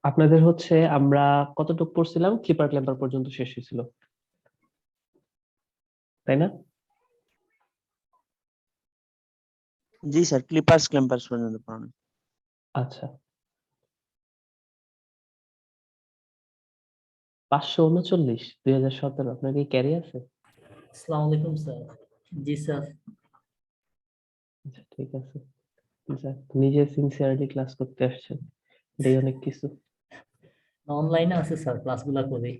আপনাদের হচ্ছে আমরা কতটুকু পড়ছিলাম, ক্লিপার ক্ল্যাম্পার পর্যন্ত শেষ হয়েছিল, তাই না? জি স্যার, ক্লিপার্স ক্ল্যাম্পার্স পর্যন্ত পড়ানো। আচ্ছা, 539, 2017। আপনার কি ক্যারি আছে? আসসালামু আলাইকুম স্যার। জি স্যার। আচ্ছা, ঠিক আছে। যাক, নিজে সিনসিয়ারলি ক্লাস করতে আসছেন, এটাই অনেক কিছু। অনলাইনে আছে স্যার, ক্লাসগুলো করি।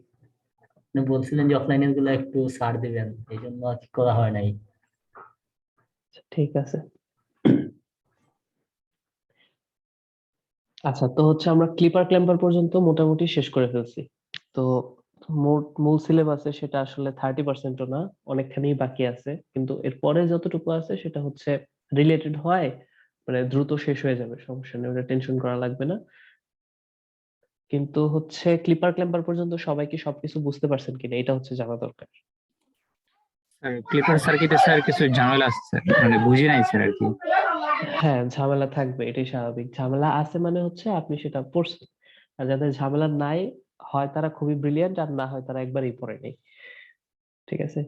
আপনি বলছিলেন যে অফলাইনের গুলো একটু ছাড় দিবেন, এই জন্য আর কি করা হয় নাই। আচ্ছা, ঠিক আছে। আচ্ছা, তো হচ্ছে আমরা ক্লিপার ক্ল্যাম্পার পর্যন্ত মোটামুটি শেষ করে ফেলছি। তো মোট মূল সিলেবাসে সেটা আসলে 30%ও না, অনেকখানি বাকি আছে, কিন্তু এরপরে যতটুকু আছে সেটা হচ্ছে রিলেটেড হয়, মানে দ্রুত শেষ হয়ে যাবে, সমস্যা নেই, ওটা টেনশন করা লাগবে না। কিন্তু হচ্ছে ক্লিপার ক্ল্যাম্পার পর্যন্ত সবাই কি সবকিছু বুঝতে পারছেন কিনা, এটা হচ্ছে জানা দরকার। স্যার ক্লিপার সার্কিটে স্যার কিছু ঝামেলা আছে স্যার, মানে বুঝি নাই স্যার আর কি। হ্যাঁ, ঝামেলা থাকবে, এটাই স্বাভাবিক। ঝামেলা আছে মানে হচ্ছে আপনি সেটা পড়ছেন, আর যাদের ঝামেলা নাই, হয় তারা খুবই ব্রিলিয়ান্ট, আর না হয় তারা একবারই পড়ে নেই। ঠিক আছে।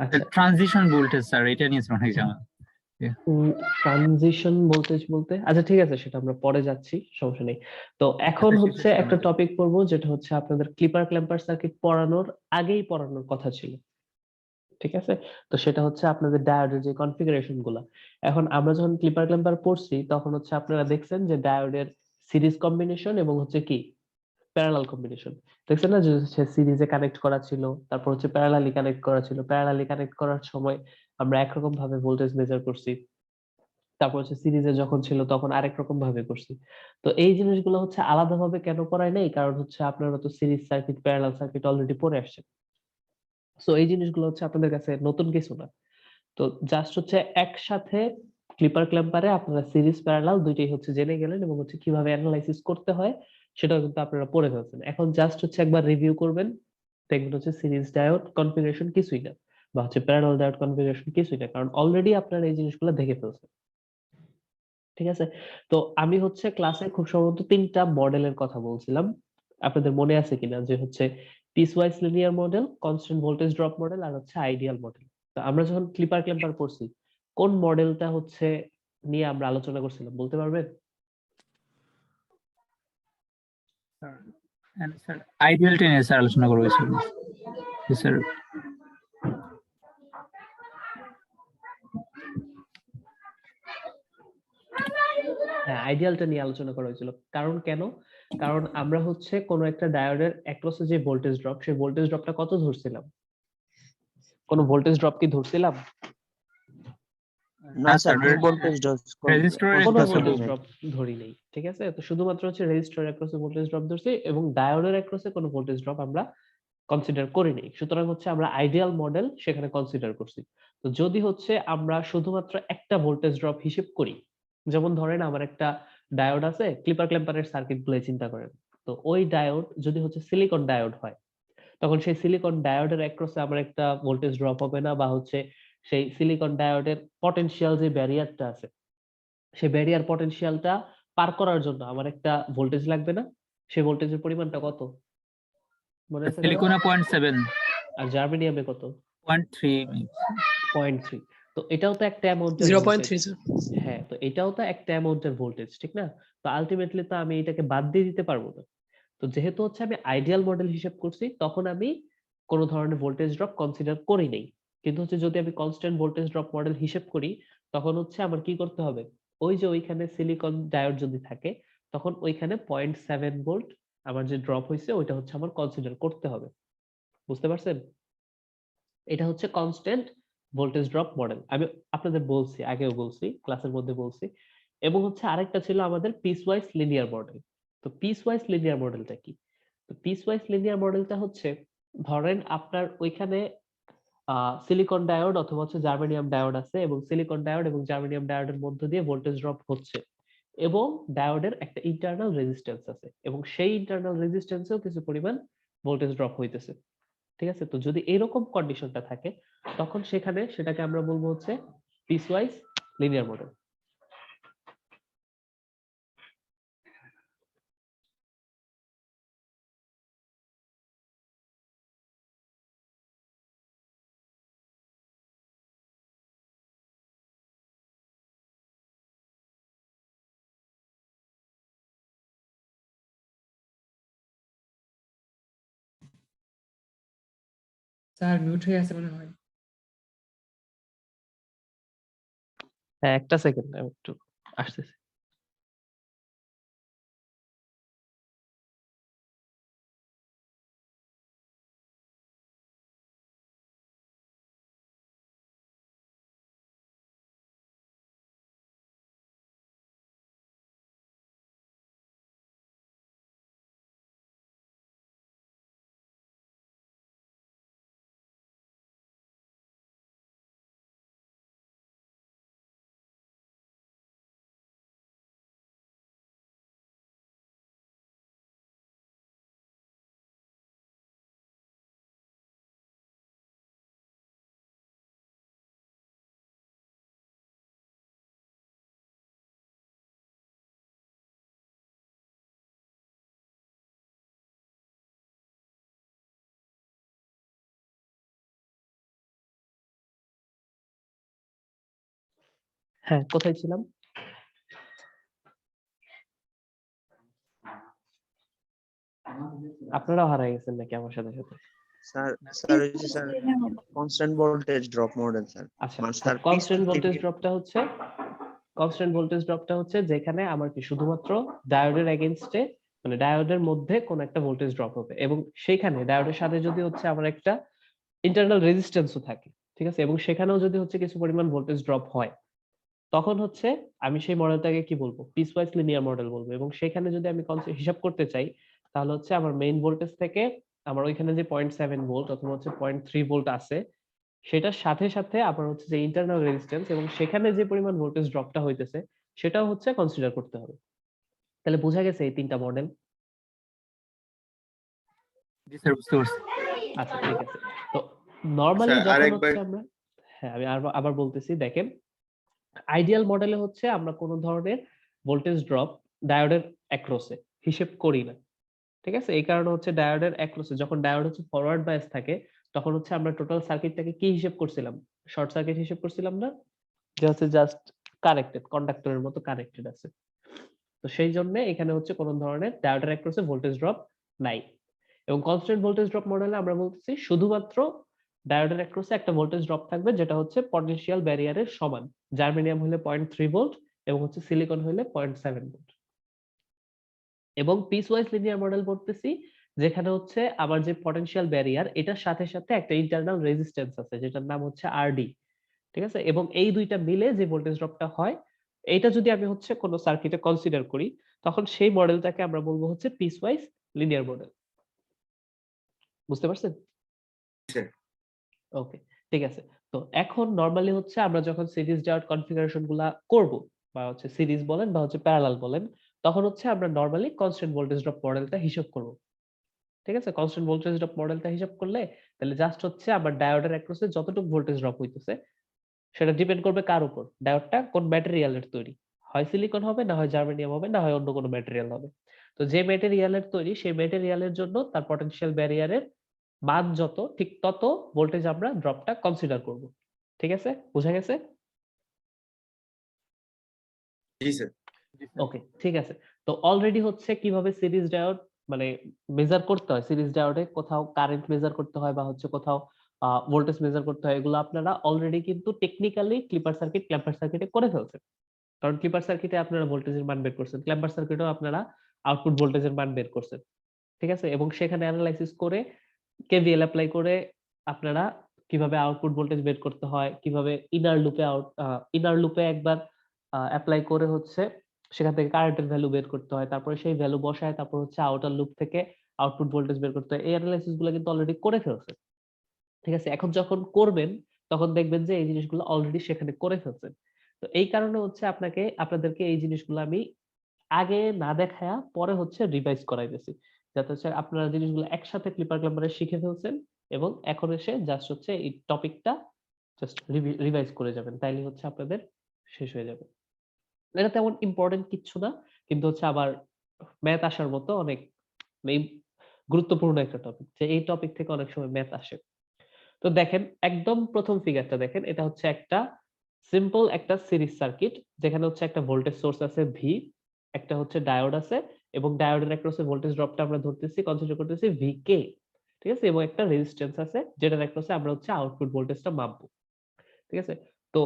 আচ্ছা, ট্রানজিশন ভোল্টেজ স্যার, এটা নিয়ে স্যার অনেক ঝামেলা। ট্রানজিশন ভোল্টেজ বলতে, আচ্ছা ঠিক আছে, সেটা আমরা পরে যাচ্ছি, সমস্যা নেই। তো এখন হচ্ছে একটা টপিক পড়বো, যেটা হচ্ছে আপনাদের ক্লিপার ক্ল্যাম্পার সার্কিট পড়ানোর আগেই পড়ানোর কথা ছিল। ঠিক আছে। তো সেটা হচ্ছে আপনাদের ডায়োডের যে কনফিগারেশন গুলা। এখন আমরা যখন ক্লিপার ক্ল্যাম্পার পড়ছি, তখন হচ্ছে আপনারা দেখছেন যে ডায়োডের সিরিজ কম্বিনেশন এবং হচ্ছে কি প্যারালাল কম্বিনেশন দেখছেন না, যে সিরিজে কানেক্ট করা ছিল, তারপর হচ্ছে প্যারালালি কানেক্ট করা ছিল। প্যারালালি কানেক্ট করার সময় আমরা একরকম ভাবে ভোল্টেজ মেজার করছি, তারপর হচ্ছে সিরিজে যখন ছিল তখন আরেক রকম ভাবে করছি। তো এই জিনিসগুলো হচ্ছে আলাদাভাবে কেন করায় নাই, কারণ হচ্ছে আপনারা তো series circuit parallel circuit already পড়ে আসছেন। সো এই জিনিসগুলো হচ্ছে আপনাদের কাছে নতুন কিছু না। তো জাস্ট হচ্ছে একসাথে ক্লিপার ক্ল্যাম্পারে আপনারা সিরিজ প্যারালাল দুইটাই হচ্ছে জেনে গেলেন, এবং হচ্ছে কিভাবে অ্যানালাইসিস করতে হয় সেটাও কিন্তু আপনারা পড়ে ফেলছেন। এখন জাস্ট হচ্ছে একবার রিভিউ করবেন, দেখবেন হচ্ছে সিরিজ ডায়োড কনফিগারেশন কিছুই না, বা হচ্ছে প্যারালাল ডায়োড কনফিগারেশন কিছুই না, কারণ অলরেডি আপনারা এই জিনিসগুলো দেখে ফেলছেন। ঠিক আছে। তো আমি হচ্ছে ক্লাসে খুব সম্ভবত 3টা মডেলের কথা বলছিলাম, আপনাদের মনে আছে কিনা, যে হচ্ছে piecewise linear model, constant voltage drop model, আর হচ্ছে আইডিয়াল মডেল। তো আমরা যখন ক্লিপার ক্ল্যাম্পার পড়ছি, কোন মডেলটা হচ্ছে নিয়ে আমরা আলোচনা করছিলাম, বলতে পারবেন? স্যার আইডিয়াল টেনে স্যার আলোচনা করবো স্যার। হ্যাঁ, আইডিয়ালটা নিয়ে আলোচনা করা হয়েছিল। কারণ কেন? কারণ আমরা হচ্ছে কোন একটা ডায়োডের অ্যাক্রসে যে ভোল্টেজ ড্রপ, সেই ভোল্টেজ ড্রপটা কত ধরছিলাম? কোন ভোল্টেজ ড্রপ কি ধরছিলাম? না স্যার, ভোল্টেজ রেজিস্টরের কোনো কথা ভোল্টেজ বলুন। ড্রপ ধরি নেই। ঠিক আছে, তো শুধুমাত্র হচ্ছে রেজিস্টর অ্যাক্রসে ভোল্টেজ ড্রপ ধরছি, এবং ডায়োডের অ্যাক্রসে কোনো ভোল্টেজ ড্রপ আমরা কনসিডার করি নাই। সুতরাং হচ্ছে আমরা আইডিয়াল মডেল সেখানে কনসিডার করছি। তো যদি হচ্ছে আমরা শুধুমাত্র একটা ভোল্টেজ ড্রপ হিসেব করি, যেমন ধরেন আমার একটা ডায়োড আছে, ক্লিপার ক্ল্যাম্পারের সার্কিট গুলো চিন্তা করেন। তো ওই ডায়োড যদি হচ্ছে সিলিকন ডায়োড হয়, তখন সেই সিলিকন ডায়োডের অ্যাক্রসে আমার একটা ভোল্টেজ ড্রপ হবে না, বা হচ্ছে সেই সিলিকন ডায়োডের পটেনশিয়াল যে ব্যারিয়ারটা আছে, সেই ব্যারিয়ার পটেনশিয়ালটা পার করার জন্য আমার একটা ভোল্টেজ লাগবে না? সেই ভোল্টেজের পরিমাণটা কত মনে আছে কারো? সিলিকনে 0.7, আর জার্মেনিয়ামে কত? 0.3। 0.3। তো এটাও তো একটা অ্যামাউন্টের 0.3 স্যার। হ্যাঁ, তো এটাও তো একটা অ্যামাউন্টের ভোল্টেজ, ঠিক না? তো আলটিমেটলি তো আমি এটাকে বাদ দিয়ে দিতে পারবো না। তো যেহেতু হচ্ছে আমি আইডিয়াল মডেল হিসেব করছি, তখন আমি কোন ধরনের ভোল্টেজ ড্রপ কনসিডার করি নাই। কিন্তু হচ্ছে যদি আমি কনস্ট্যান্ট ভোল্টেজ ড্রপ মডেল হিসেব করি, তখন হচ্ছে আমার কি করতে হবে, ওই যে ওইখানে সিলিকন ডায়োড যদি থাকে, তখন ওইখানে 0.7 ভোল্ট আমার যে ড্রপ হয়েছে ওইটা হচ্ছে আমার কনসিডার করতে হবে। বুঝতে পারছেন? এটা হচ্ছে কনস্ট্যান্ট ভোল্টেজ ড্রপ মডেল। আমি আপনাদের বলছি, আগেও বলছি, ক্লাসের মধ্যে বলছি। এবং হচ্ছে আরেকটা ছিল আমাদের পিসওয়াইজ লিনিয়ার মডেল। তো পিসওয়াইজ লিনিয়ার মডেলটা কি? তো পিসওয়াইজ লিনিয়ার মডেলটা হচ্ছে, ধরেন আপনার ওইখানে সিলিকন ডায়োড অথবা হচ্ছে জার্মেনিয়াম ডায়োড আছে, এবং সিলিকন ডায়োড এবং জার্মেনিয়াম ডায়োডের মধ্য দিয়ে ভোল্টেজ ড্রপ হচ্ছে, এবং ডায়োডের একটা ইন্টারনাল রেজিস্ট্যান্স আছে, এবং সেই ইন্টারনাল রেজিস্ট্যান্সেও কিছু পরিমাণ ভোল্টেজ ড্রপ হইতেছে। ঠিক আছে, তো যদি এরকম কন্ডিশনটা থাকে, তখন সেখানে সেটাকে আমরা বলবো হচ্ছে piecewise linear model. Sir mute হয়ে আছে মনে হয়। হ্যাঁ, একটা সেকেন্ড, আমি একটু আসতেছি। হ্যাঁ, কোথায় ছিলাম? আপনারাও হারাই গেছেন নাকি আমার সাথে সাথে? স্যার স্যার হচ্ছে sir constant voltage drop model sir. আচ্ছা, মানে স্যার কনস্ট্যান্ট ভোল্টেজ ড্রপটা হচ্ছে যেখানে আমার কি শুধুমাত্র ডায়োডের এগেইনস্টে, মানে ডায়োডের মধ্যে কোন একটা ভোল্টেজ ড্রপ হবে, এবং সেইখানে ডায়োডের সাথে যদি হচ্ছে আমার একটা ইন্টারনাল রেজিস্ট্যান্সও থাকে, ঠিক আছে, এবং সেখানেও যদি হচ্ছে কিছু পরিমাণ ভোল্টেজ ড্রপ হয়, তখন হচ্ছে আমি সেই মডেলটাকে কি বলবো, পিসওয়াইজ লিনিয়ার মডেল বলবো। এবং সেখানে যদি আমি হিসাব করতে চাই, তাহলে হচ্ছে আমার মেইন ভোল্টেজ থেকে আমার ওইখানে যে 0.7 ভোল্ট অথবা হচ্ছে 0.3 ভোল্ট আছে, সেটার সাথে সাথে আবার হচ্ছে যে ইন্টারনাল রেজিস্ট্যান্স এবং সেখানে যে পরিমাণ ভোল্টেজ ড্রপটা হইতেছে সেটাও হচ্ছে কনসিডার করতে হবে। তাহলে বোঝা গেছে এই তিনটা মডেল? জি স্যার, বুঝতে পারছি। আচ্ছা, ঠিক আছে। তো নরমালি স্যার, যখন আরেকবার হচ্ছে আমরা, হ্যাঁ আমি আবার বলতেছি, দেখেন আইডিয়াল মডেলে হচ্ছে আমরা কোনো ধরনের ভোল্টেজ ড্রপ ডায়োডের অ্যাক্রসে হিসেব করি না, ঠিক আছে। এই কারণে হচ্ছে ডায়োডের অ্যাক্রসে যখন ডায়োড হচ্ছে ফরওয়ার্ড বায়াস থাকে, তখন হচ্ছে আমরা টোটাল সার্কিটটাকে কি হিসেব করছিলাম, শর্ট সার্কিট হিসেব করছিলাম না, যে হচ্ছে জাস্ট কানেক্টেড, কন্ডাক্টরের মতো কানেক্টেড আছে। তো সেই জন্য এখানে হচ্ছে কোন ধরনের ডায়োডের অ্যাক্রসে ভোল্টেজ ড্রপ নাই। এবং কনস্ট্যান্ট ভোল্টেজ ড্রপ মডেলে আমরা বলতেছি শুধুমাত্র ডায়োডের অ্যাক্রসে একটা ভোল্টেজ ড্রপ থাকবে, যেটা হচ্ছে পটেনশিয়াল ব্যারিয়ারের সমান। জার্মেনিয়াম হলে 0.3 ভোল্ট এবং হচ্ছে সিলিকন হলে 0.7 ভোল্ট। এবং পিসওয়াইজ লিনিয়ার মডেল বলতেছি যেখানে হচ্ছে আমার যে পটেনশিয়াল ব্যারিয়ার, এটার সাথে সাথে একটা ইন্টারনাল রেজিস্ট্যান্স আছে যেটার নাম হচ্ছে আরডি, ঠিক আছে। এবং এই দুইটা মিলে যে ভোল্টেজ ড্রপটা হয়, এটা যদি আমি হচ্ছে কোনো সার্কিটে কনসিডার করি, তখন সেই মডেলটাকে আমরা বলবো হচ্ছে পিসওয়াইজ লিনিয়ার মডেল। বুঝতে পারছেন? স্যার। ওকে, ঠিক আছে। তো এখন নরমালি হচ্ছে আমরা যখন সিরিজ ডায়োড কনফিগারেশন গুলা করব, বা হচ্ছে সিরিজ বলেন বা হচ্ছে প্যারালাল বলেন, তখন হচ্ছে আমরা নরমালি কনস্ট্যান্ট ভোল্টেজ ড্রপ মডেলটা হিসাব করব, ঠিক আছে। কনস্ট্যান্ট ভোল্টেজ ড্রপ মডেলটা হিসাব করলে তাহলে জাস্ট হচ্ছে আমার ডায়োডের অ্যাক্রসে যতটুকু ভোল্টেজ ড্রপ হইতেছে সেটা ডিপেন্ড করবে কার উপর, ডায়োডটা কোন ম্যাটেরিয়ালের তৈরি, হয় সিলিকন হবে, না হয় জার্মেনিয়াম হবে, না হয় অন্য কোনো ম্যাটেরিয়াল হবে। তো যে ম্যাটেরিয়ালের তৈরি সেই ম্যাটেরিয়ালের জন্য তার পটেনশিয়াল ব্যারিয়ারের মান যত, ঠিক তত ভোল্টেজ আমরা ড্রপটা কনসিডার করব। ঠিক আছে, বোঝা গেছে? জি স্যার। ওকে, ঠিক আছে। তো অলরেডি হচ্ছে কিভাবে সিরিজ ডায়োড মানে মেজার করতে হয়, সিরিজ ডায়োডে কোথাও কারেন্ট মেজার করতে হয় বা হচ্ছে কোথাও ভোল্টেজ মেজার করতে হয়, এগুলো আপনারা অলরেডি কিন্তু টেকনিক্যালি ক্লিপার সার্কিট, ক্ল্যাম্পার সার্কিটে করে ফেলছেন। কারণ ক্লিপার সার্কিটে আপনারা ভোল্টেজের মান বের করছেন, ক্ল্যাম্পার সার্কিটেও আপনারা আউটপুট ভোল্টেজের মান বের করছেন, ঠিক আছে। এবং সেখানে অ্যানালাইসিস করে কেভিএল অ্যাপ্লাই করে আপনারা কিভাবে আউটপুট ভোল্টেজ বের করতে হয়, কিভাবে ইনার লুপে একবার অ্যাপ্লাই করে হচ্ছে সেখান থেকে কারেন্টের ভ্যালু বের করতে হয়, তারপরে সেই ভ্যালু বসায় তারপর হচ্ছে আউটার লুপ থেকে আউটপুট ভোল্টেজ বের করতে হয়। এই অ্যানালাইসিস গুলো কিন্তু অলরেডি করে ফেলছে, ঠিক আছে। এখন যখন করবেন তখন দেখবেন যে এই জিনিসগুলো অলরেডি সেখানে করে ফেলছেন। তো এই কারণে হচ্ছে আপনাদেরকে এই জিনিসগুলো আমি আগে না দেখায়া পরে হচ্ছে রিভাইজ করাইতেছি, যাতে হচ্ছে আপনারা জিনিসগুলো একসাথে ক্লিপার ক্লাম্বারে শিখে ফেলছেন এবং এখন এসে জাস্ট হচ্ছে এই টপিকটা জাস্ট রিভাইজ করে যাবেন, তাইলে হচ্ছে আপনাদের শেষ হয়ে যাবে। এটা তেমন ইম্পর্টেন্ট কিচ্ছু না, কিন্তু হচ্ছে আবার ম্যাথ আসার মতো অনেক গুরুত্বপূর্ণ একটা টপিক, যে এই টপিক থেকে অনেক সময় ম্যাথ আসে। তো দেখেন একদম প্রথম ফিগারটা দেখেন, এটা হচ্ছে একটা সিম্পল একটা সিরিজ সার্কিট, যেখানে হচ্ছে একটা ভোল্টেজ সোর্স আছে ভি, একটা হচ্ছে ডায়োড আছে, এবং ডায়োডের অ্যাক্রসে ভোল্টেজ ড্রপটা আমরা ধরতেছি, কনসিডার করতেছি ভি কে, ঠিক আছে, এবং একটা রেজিস্ট্যান্স আছে যেটা একটা হচ্ছে আমরা হচ্ছে আউটপুট ভোল্টেজটা মাপবো। ঠিক আছে, তো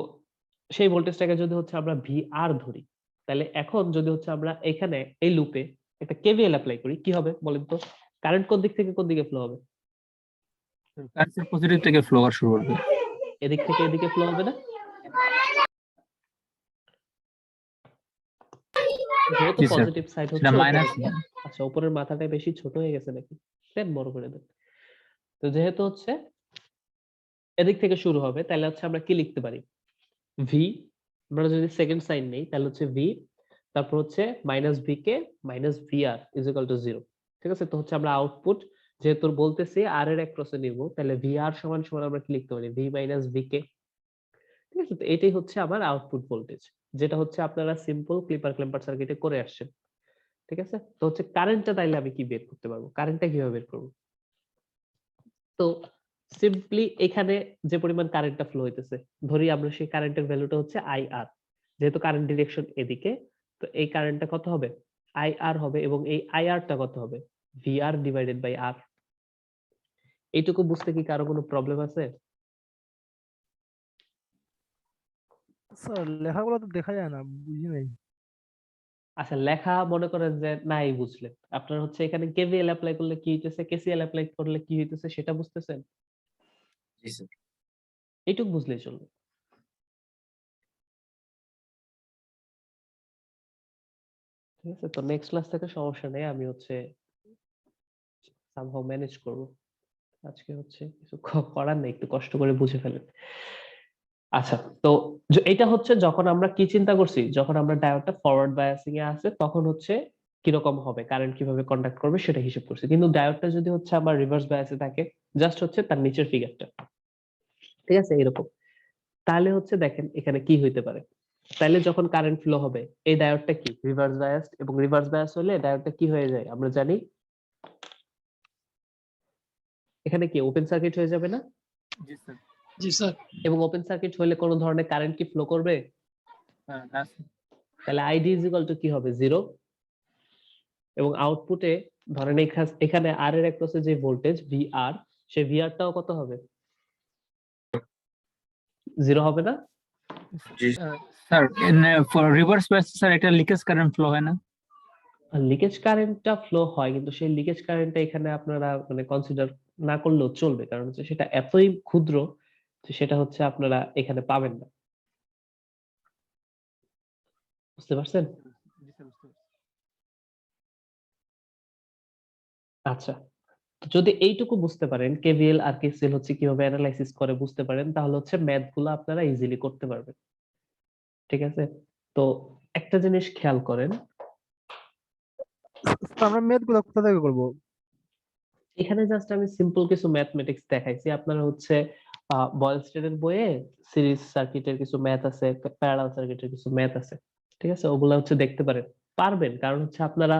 সেই ভোল্টেজটাকে যদি হচ্ছে আমরা ভিআর ধরি, তাহলে এখন যদি হচ্ছে আমরা এখানে এই লুপে একটা কেভিএল অ্যাপ্লাই করি, কি হবে বলেন তো? কারেন্ট কোন দিক থেকে কোন দিকে ফ্লো হবে? কারেন্ট পজিটিভ থেকে ফ্লো করা শুরু করবে। এদিক থেকে এদিকে ফ্লো হবে না? যেহেতু জি স্যার, পজিটিভ সাইড সেটা হচ্ছে মাইনাস। উপরে। আচ্ছা, উপরের মাথাটা বেশি ছোট হয়ে গেছে নাকি? দেন বড় করে দেন। তো যেহেতু হচ্ছে এদিক থেকে শুরু হবে, তাহলে হচ্ছে আমরা কি লিখতে পারি? ভি, আমরা যদি সেকেন্ড সাইন নেই তাহলে হচ্ছে ভি, তারপর হচ্ছে minus V K minus VR is equal to 0। ঠিক আছে, তো হচ্ছে আমরা আউটপুট যেহেতু বলতেছি আর এর অ্যাক্রসে নিব, তাহলে ভিআর সমান সমান আমরা কি লিখতে পারি? V minus V K. ঠিক আছে, তো এটাই হচ্ছে আমার আউটপুট ভোল্টেজ, যেটা হচ্ছে আপনারা সিম্পল ক্লিপার ক্ল্যাম্পার সার্কিটে করে আসছেন। ঠিক আছে, তো হচ্ছে কারেন্টটা তাইলে আমি কি বের করতে পারবো? কারেন্টটা কিভাবে বের করব? তো সিম্পলি এখানে যে পরিমাণ কারেন্টটা ফ্লো হইতেছে, ধরি আমরা সেই কারেন্টের ভ্যালুটা হচ্ছে আইআর, যেহেতু কারেন্ট ডিরেকশন এদিকে, তো এই কারেন্টটা কত হবে? আইআর হবে, এবং এই আইআরটা কত হবে? ভিআর ডিভাইডেড বাই আর। এইটুকু বুঝতে কি কারো কোনো প্রবলেম আছে? স্যার লেখাগুলো তো দেখা যায় না, বুঝি নাই। আচ্ছা, লেখা মনে করেন যে নাই বুঝলেন, আপনার হচ্ছে এখানে কেভিএল অ্যাপ্লাই করলে কি হইতেছে, কেসিএল অ্যাপ্লাই করলে কি হইতেছে সেটা বুঝতেছেন? জি স্যার। এইটুকু বুঝলেই চলবে। ঠিক আছে, তো নেক্সট ক্লাস থেকে সমস্যা নেই, আমি হচ্ছে সামহাউ ম্যানেজ করব। আজকে হচ্ছে কিছু করার নেই, একটু কষ্ট করে বুঝে ফেলেন। আচ্ছা, তো এটা হচ্ছে যখন আমরা কি চিন্তা করছি, যখন আমরা ডায়োডটা ফরওয়ার্ড বায়াসিং এ আছে তখন হচ্ছে কিরকম হবে, কারেন্ট কিভাবে কন্ডাক্ট করবে সেটা হিসাব করছি। কিন্তু ডায়োডটা যদি হচ্ছে আমার রিভার্স বায়াসে থাকে, জাস্ট হচ্ছে তার নিচের ফিগারটা, ঠিক আছে, এরকম, তাহলে হচ্ছে দেখেন এখানে কি হইতে পারে। তাহলে যখন কারেন্ট ফ্লো হবে, এই ডায়োডটা কি রিভার্স বায়াসড, এবং রিভার্স বায়াস হলে ডায়োডটা কি হয়ে যায় আমরা জানি, এখানে কি ওপেন সার্কিট হয়ে যাবে না? জি স্যার। জি স্যার। এবং ওপেন সার্কিট হলে কোনো ধরনের কারেন্ট কি ফ্লো করবে? না স্যার। তাহলে আইডি ইজ ইকুয়াল টু কি হবে? 0। এবং আউটপুটে ধরেন এখানে আর এর অ্যাক্রসে যে ভোল্টেজ ভিআর, সেই ভিআরটাও কত হবে? 0 হবে না? জি sir for reverse bias sir একটা লিকেজ কারেন্ট ফ্লো হয় না? লিকেজ কারেন্টটা ফ্লো হয়, কিন্তু সেই লিকেজ কারেন্টটা এখানে আপনারা মানে কনসিডার না করলেও চলবে, কারণ হচ্ছে সেটা এতই ক্ষুদ্র যে সেটা হচ্ছে আপনারা এখানে পাবেন না। বুঝতে পারছেন? জি স্যার, বুঝতে পারছি। আচ্ছা, তো যদি এইটুকু বুঝতে পারেন কেভিএল আর কেসিএল হচ্ছে কিভাবে অ্যানালাইসিস করে বুঝতে পারেন, তাহলে হচ্ছে ম্যাথ গুলো আপনারা ইজিলি করতে পারবেন। ঠিক আছে, তো একটা জিনিস খেয়াল করেন, স্যার আমরা ম্যাথ গুলো কোথা থেকে করবো? এখানে জাস্ট আমি সিম্পল কিছু ম্যাথমেটিক্স দেখাইছি। আপনারা হচ্ছে বয়েলস্টেডের বইয়ে সিরিজ সার্কিটের কিছু ম্যাথ আছে, প্যারালাল সার্কিটের কিছু ম্যাথ আছে, ঠিক আছে, ওগুলা হচ্ছে দেখতে পারবেন, কারণ হচ্ছে আপনারা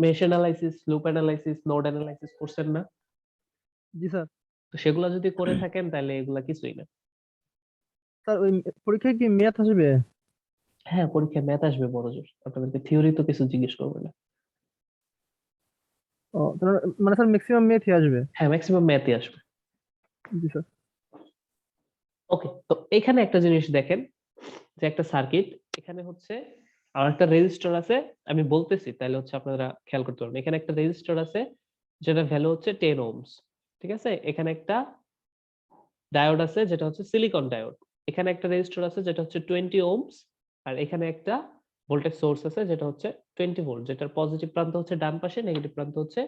mesh analysis, loop analysis, node analysis করছেন না? জি স্যার। তো সেগুলা যদি করে থাকেন তাহলে এগুলা কিছুই না। স্যার ওই পরীক্ষায় কি ম্যাথ আসবে? হ্যাঁ, পরীক্ষায় ম্যাথ আসবে বড় জোর, আপনাদেরকে থিওরি তো কিছু জিজ্ঞেস করবে না। ও মানে স্যার ম্যাক্সিমাম ম্যাথই আসবে। হ্যাঁ, ম্যাক্সিমাম ম্যাথই আসবে। জি স্যার। ওকে, তো এখানে একটা জিনিস দেখেন, যে একটা সার্কিট, এখানে হচ্ছে আর একটা রেজিস্টর আছে, আমি বলতেছি তাহলে হচ্ছে আপনারা খেয়াল করতে পারবেন। এখানে একটা রেজিস্টর আছে যেটা ভ্যালু হচ্ছে 10 ওহমস, ঠিক আছে, এখানে একটা ডায়োড আছে যেটা হচ্ছে সিলিকন ডায়োড, এখানে একটা রেজিস্টর আছে যেটা হচ্ছে 20 ওহমস, আর এখানে একটা ভোল্টেজ সোর্স আছে যেটা হচ্ছে 20 ভোল্ট, যেটার পজিটিভ প্রান্ত হচ্ছে ডান পাশে, নেগেটিভ প্রান্ত হচ্ছে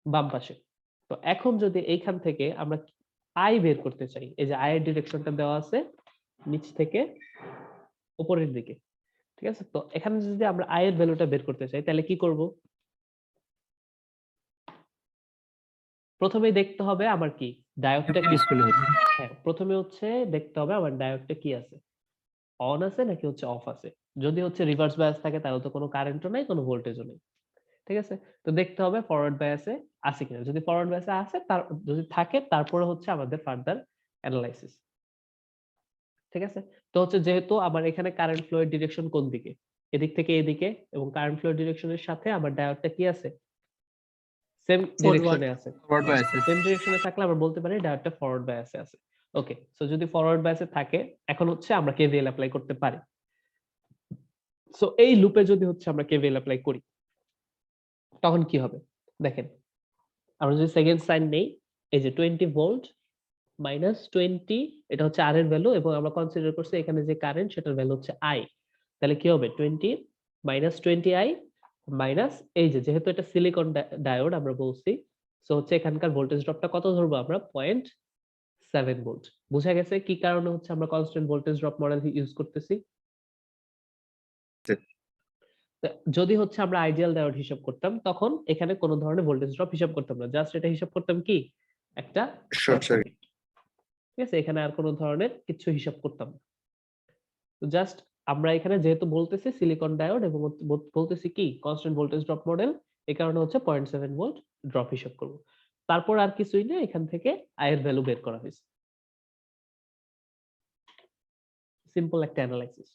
বাম পাশে। তো এখন যদি এইখান থেকে আমরা আই বের করতে চাই, এই যে আই এর ডিরেকশনটা দেওয়া আছে নিচ থেকে উপরের দিকে, ঠিক আছে, তো এখানে যদি আমরা আই এর ভ্যালুটা বের করতে চাই তাহলে কি করব? প্রথমেই দেখতে হবে আমার কি ডায়োডটা কি। ইউজ করলে হবে। হ্যাঁ, প্রথমে হচ্ছে দেখতে হবে আমার ডায়োডটা কি আছে, অন আছে নাকি হচ্ছে অফ আছে। যদি হচ্ছে রিভার্স বায়াস থাকে তাহলে তো কোনো কারেন্টও নাই, কোনো ভোল্টেজও নেই। ঠিক আছে, তো দেখতে হবে ফরওয়ার্ড বায়াসে আছে কিনা, যদি ফরওয়ার্ড বায়াসে আছে, তার যদি থাকে তারপরে হচ্ছে আমাদের ফার্দার অ্যানালাইসিস। ঠিক আছে, তো হচ্ছে যেহেতু আমার এখানে কারেন্ট ফ্লো এর ডিরেকশন কোন দিকে, এদিক থেকে এদিকে, এবং কারেন্ট ফ্লো ডিরেকশনের সাথে আমার ডায়োডটা কি আছে, সেম ডিরেকশনে আছে। ফরওয়ার্ড বায়াসে সেম ডিরেকশনে থাকলে আমরা বলতে পারি ডায়োডটা ফরওয়ার্ড বায়াসে আছে। ওকে, সো যদি ফরওয়ার্ড বায়াসে থাকে, এখন হচ্ছে আমরা কেভিএল অ্যাপ্লাই করতে পারি। সো এই লুপে যদি হচ্ছে আমরা কেভিএল অ্যাপ্লাই করি, তখন কি হবে দেখেন, আমরা যদি সেকেন্ড সাইন নেই, এই যে 20 ভোল্ট মাইনাস 20, এটা হচ্ছে আর এর ভ্যালু, এবং আমরা কনসিডার করছি এখানে যে কারেন্ট সেটার ভ্যালু হচ্ছে আই। তাহলে কি হবে 20 মাইনাস 20 আই মাইনাস, এই যে যেহেতু এটা সিলিকন ডায়োড আমরা বলছি, সো হচ্ছে এখানকার ভোল্টেজ ড্রপটা কত ধরবো আমরা, 0.7 ভোল্ট। বুঝা গেছে কি কারণে হচ্ছে আমরা constant voltage drop model use করতেছি? যদি হচ্ছে আমরা আইডিয়াল ডায়োড হিসাব করতাম, তখন এখানে কোনো ধরনের ভোল্টেজ ড্রপ হিসাব করতাম না, জাস্ট এটা হিসাব করতাম কি একটা শর্ট সার্কিট। ঠিক আছে, এখানে আর কোনো ধরনের কিছু হিসাব করতাম না। তো জাস্ট আমরা এখানে যেহেতু বলতেছি সিলিকন ডায়োড এবং বলতেছি কি কনস্ট্যান্ট ভোল্টেজ ড্রপ মডেল, এই কারণে হচ্ছে 0.7 ভোল্ট ড্রপ হিসাব করব। তারপর আর কিছুই না, এখান থেকে আই এর ভ্যালু বের করা হয়েছে। সিম্পল একটা অ্যানালাইসিস।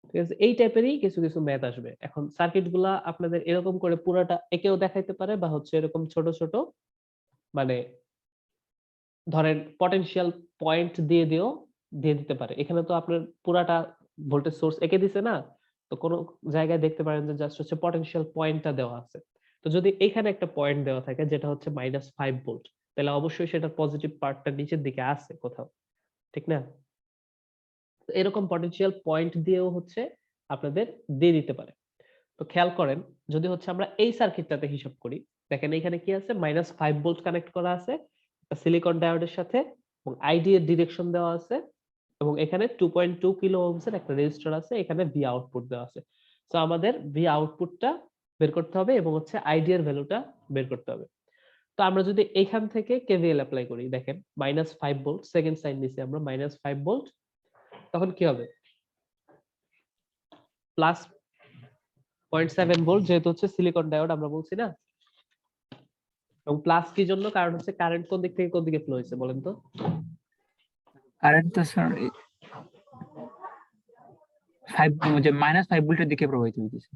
ঠিক আছে, এই টাইপেরই কিছু কিছু ম্যাথ আসবে। এখন সার্কিট গুলা আপনাদের এরকম করে পুরাটা একেও দেখাইতে পারে, বা হচ্ছে এরকম ছোট ছোট মানে ধরেন পটেনশিয়াল পয়েন্ট দিয়ে দিতে পারে। এখানে তো আপনার পুরাটা ভোল্টেজ সোর্স এঁকে দিছে না, তো কোনো জায়গায় দেখতে পারেন যে জাস্ট হচ্ছে পটেনশিয়াল পয়েন্টটা দেওয়া আছে। তো যদি এখানে একটা পয়েন্ট দেওয়া থাকে যেটা হচ্ছে -5 ভোল্ট, তাহলে অবশ্যই সেটার পজিটিভ পার্টটা নিচের দিকে আছে কোথাও, ঠিক না? তো এরকম পটেনশিয়াল পয়েন্ট দিয়েও হচ্ছে আপনাদের দিয়ে দিতে পারে। তো খেয়াল করেন, যদি হচ্ছে আমরা এই সার্কিটটাতে হিসাব করি, দেখেন এখানে কি আছে, -5 ভোল্ট কানেক্ট করা আছে সিলিকন ডায়োডের সাথে, এবং আইডি এর ডিরেকশন দেওয়া আছে, এবং এখানে 2.2 কিলো ওহমস এর একটা রেজিস্টার আছে, এখানে ভি আউটপুট দেওয়া আছে। সো আমাদের ভি আউটপুটটা বের করতে হবে এবং হচ্ছে আইডি এর ভ্যালুটা বের করতে হবে। তো আমরা যদি এখান থেকে কেভিএল অ্যাপ্লাই করি, দেখেন -5 ভোল্ট, সেকেন্ড সাইন নিছি আমরা -5 ভোল্ট, তখন কি হবে প্লাস 0.7 ভোল্ট, যেহেতু হচ্ছে সিলিকন ডায়োড আমরা বলছি না। এবং প্লাস কি জন্য, কারণ হচ্ছে কারেন্ট কোন দিক থেকে কোন দিকে ফ্লো হয়েছে বলেন তো? কারেন্ট তো স্যার 5 যে -5 ভোল্টের দিকে প্রবাহিত হইতেছে।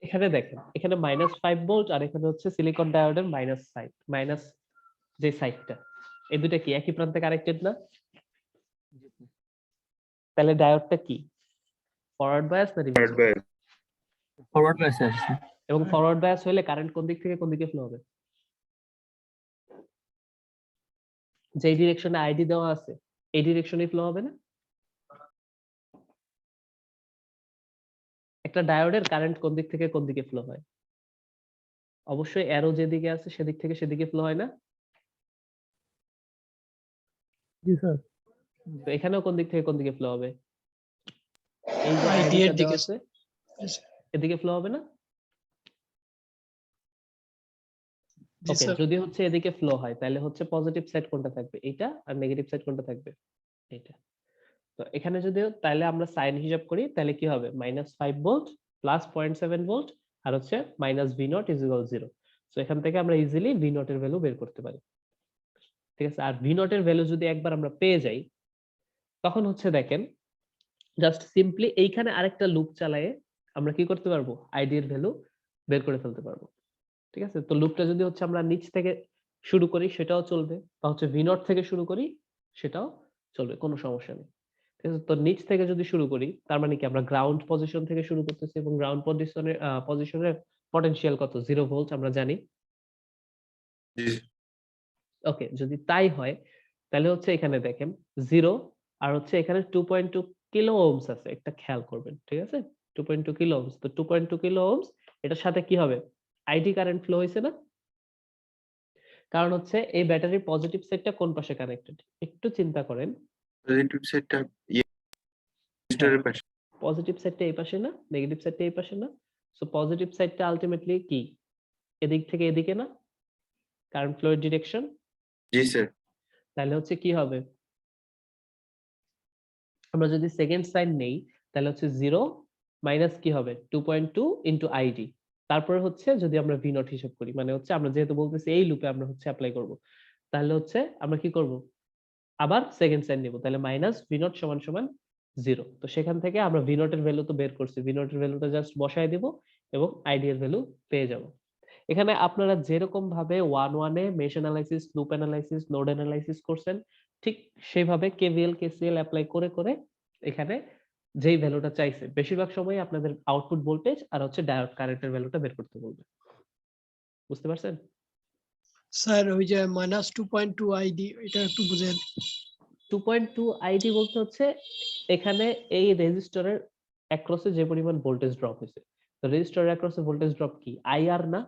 এখানে দেখেন, এখানে -5 ভোল্ট, আর এখানে হচ্ছে সিলিকন ডায়োডের মাইনাস সাইড, মাইনাস যে সাইডটা, এই দুটো কি একই প্রান্তে কানেক্টেড না? তাহলে ডায়োডটা কি ফরওয়ার্ড বায়াস না রিভার্স? ফরওয়ার্ড বায়াসে আছে। এবং ফরওয়ার্ড বায়াস হলে কারেন্ট কোন দিক থেকে কোন দিকে ফ্লো হবে? যে ডিরেকশনে আইডি দেওয়া আছে এই ডিরেকশনে ফ্লো হবে না? একটা ডায়োডের কারেন্ট কোন দিক থেকে কোন দিকে ফ্লো হয়? অবশ্যই অ্যারো যেদিকে আছে সেদিক থেকে সেদিকে ফ্লো হয় না? জি স্যার। তো এখানেও কোন দিক থেকে কোন দিকে ফ্লো হবে? এই যে আইডি আইডি এর দেওয়া দিকে। আছে এদিকে ফ্লো হবে না? জি ওকে, স্যার। যদি হচ্ছে এদিকে ফ্লো হয় তাহলে হচ্ছে পজিটিভ সাইড কোনটা থাকবে, এইটা, আর নেগেটিভ সাইড কোনটা থাকবে, এইটা। তো এখানে যদি তাহলে আমরা সাইন হিসাব করি, তাহলে কি হবে -5 ভোল্ট প্লাস 0.7 ভোল্ট, আর হচ্ছে -V0 = 0। সো এখান থেকে আমরা ইজিলি V0 এর ভ্যালু বের করতে পারি। ঠিক আছে, আর V0 এর ভ্যালু যদি একবার আমরা পেয়ে যাই, তখন হচ্ছে দেখেন জাস্ট সিম্পলি এইখানে আরেকটা লুপ চালায়ে আমরা কি করতে পারবো, আইডি এর ভ্যালু বের করে ফেলতে পারবো। ঠিক আছে, তো লুপটা যদি হচ্ছে আমরা নিচ থেকে শুরু করি সেটাও চলবে, বা হচ্ছে V0 থেকে শুরু করি সেটাও চলবে, কোনো সমস্যা নেই। ঠিক আছে, তো নিচ থেকে যদি শুরু করি, তার মানে কি আমরা গ্রাউন্ড পজিশন থেকে শুরু করতেছি, এবং গ্রাউন্ড পজিশনের পটেনশিয়াল কত, 0 ভোল্ট আমরা জানি। ওকে, যদি তাই হয় তাহলে হচ্ছে এখানে দেখেন 0, আর হচ্ছে এখানে 2.2 কিলো ওহমস আছে, একটা খেয়াল করবেন, ঠিক আছে 2.2 কিলো ওহমস। তো 2.2 কিলো ওহমস এটার সাথে কি হবে, আইডি কারেন্ট ফ্লো হয়েছে না? কারণ হচ্ছে এই ব্যাটারির পজিটিভ সাইডটা কোন পাশে কানেক্টেড, একটু চিন্তা করেন। পজিটিভ সাইডটা রেজিস্টারের পাশে। পজিটিভ সাইডটা এই পাশে না, নেগেটিভ সাইডটা এই পাশে না? সো পজিটিভ সাইডটা আলটিমেটলি কি এদিক থেকে এদিকে না, কারেন্ট ফ্লোর ডিরেকশন। জি স্যার। তাহলে হচ্ছে কি হবে, আমরা যদি সেকেন্ড সাইন নেই তাহলে হচ্ছে 0 মাইনাস কি হবে 2.2 ইনটু আইডি, তারপরে হচ্ছে যদি আমরা V0 হিসাব করি, মানে হচ্ছে আমরা যেহেতু বলতেছি এই লুপে আমরা হচ্ছে অ্যাপ্লাই করব, তাহলে হচ্ছে আমরা কি করব, আবার সেকেন্ড সাইন নিব, তাহলে -V0 = 0। তো সেখান থেকে আমরা V0 এর ভ্যালু তো বের করছি, V0 এর ভ্যালুটা জাস্ট বসায় দিব এবং আইডি এর ভ্যালু পেয়ে যাব। এখানে আপনারা যেরকম ভাবে 1-1 এ mesh analysis, loop analysis, node analysis করছেন, ঠিক সেইভাবে কেভিএল, কেসিএল অ্যাপ্লাই করে করে এখানে যেই ভ্যালুটা চাইছে, বেশিরভাগ সময় আপনাদের আউটপুট ভোল্টেজ আর হচ্ছে ডায়োড কারেন্টের ভ্যালুটা বের করতে বলবে। বুঝতে পারছেন? স্যার ওই যে -2.2 আইডি এটা একটু বুঝেন। 2.2 আইডি বলতে হচ্ছে এখানে এই রেজিস্টরের অ্যাক্রসে যে পরিমাণ ভোল্টেজ ড্রপ হয়েছে। তো রেজিস্টরের অ্যাক্রসে ভোল্টেজ ড্রপ কি? আইআর না?